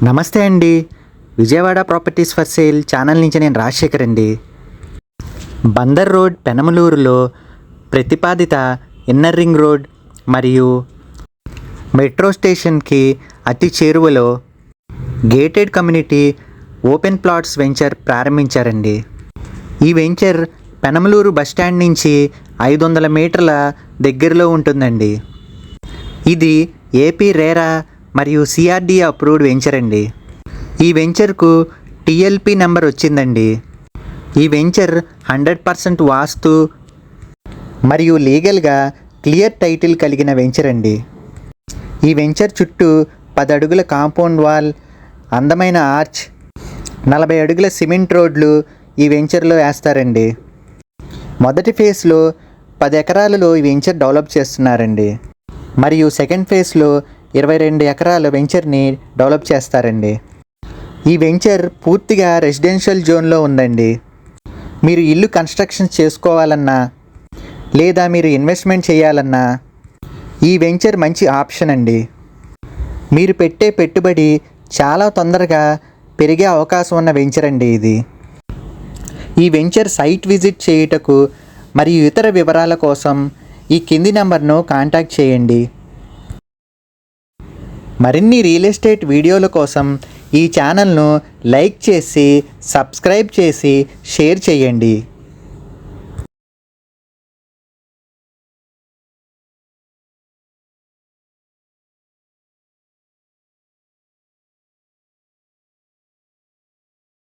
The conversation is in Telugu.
నమస్తే అండి. Vijayawada properties for sale channel నుంచి నేను రాజశేఖర్ అండి. బందర్ రోడ్ పెనమలూరులో ప్రతిపాదిత ఇన్నర్ రింగ్ రోడ్ మరియు మెట్రో స్టేషన్కి అతి చేరువలో gated community open plots venture ప్రారంభించారండి. ఈ వెంచర్ పెనమలూరు బస్టాండ్ నుంచి 500 మీటర్ల దగ్గరలో ఉంటుందండి. ఇది ఏపీ రేరా మరియు సిఆర్డీఏ అప్రూవ్డ్ వెంచర్ అండి. ఈ వెంచర్కు టీఎల్పీ నెంబర్ వచ్చిందండి. ఈ వెంచర్ 100% వాస్తు మరియు లీగల్గా క్లియర్ టైటిల్ కలిగిన వెంచర్ అండి. ఈ వెంచర్ చుట్టూ 10 అడుగుల కాంపౌండ్ వాల్, అందమైన ఆర్చ్, 40 అడుగుల సిమెంట్ రోడ్లు ఈ వెంచర్లో వేస్తారండి. మొదటి ఫేజ్లో 10 ఎకరాలలో ఈ వెంచర్ డెవలప్ చేస్తున్నారండి. మరియు సెకండ్ ఫేజ్లో 22 ఎకరాల వెంచర్ని డెవలప్ చేస్తారండి. ఈ వెంచర్ పూర్తిగా రెసిడెన్షియల్ జోన్లో ఉందండి. మీరు ఇల్లు కన్స్ట్రక్షన్ చేసుకోవాలన్నా లేదా మీరు ఇన్వెస్ట్మెంట్ చేయాలన్నా ఈ వెంచర్ మంచి ఆప్షన్ అండి. మీరు పెట్టే పెట్టుబడి చాలా తొందరగా పెరిగే అవకాశం ఉన్న వెంచర్ అండి ఇది. ఈ వెంచర్ సైట్ విజిట్ చేయుటకు మరియు ఇతర వివరాల కోసం ఈ కింది నెంబర్ను కాంటాక్ట్ చేయండి. మరిన్ని రియల్ ఎస్టేట్ వీడియోల కోసం ఈ ఛానల్ను లైక్ చేసి సబ్స్క్రైబ్ చేసి షేర్ చేయండి.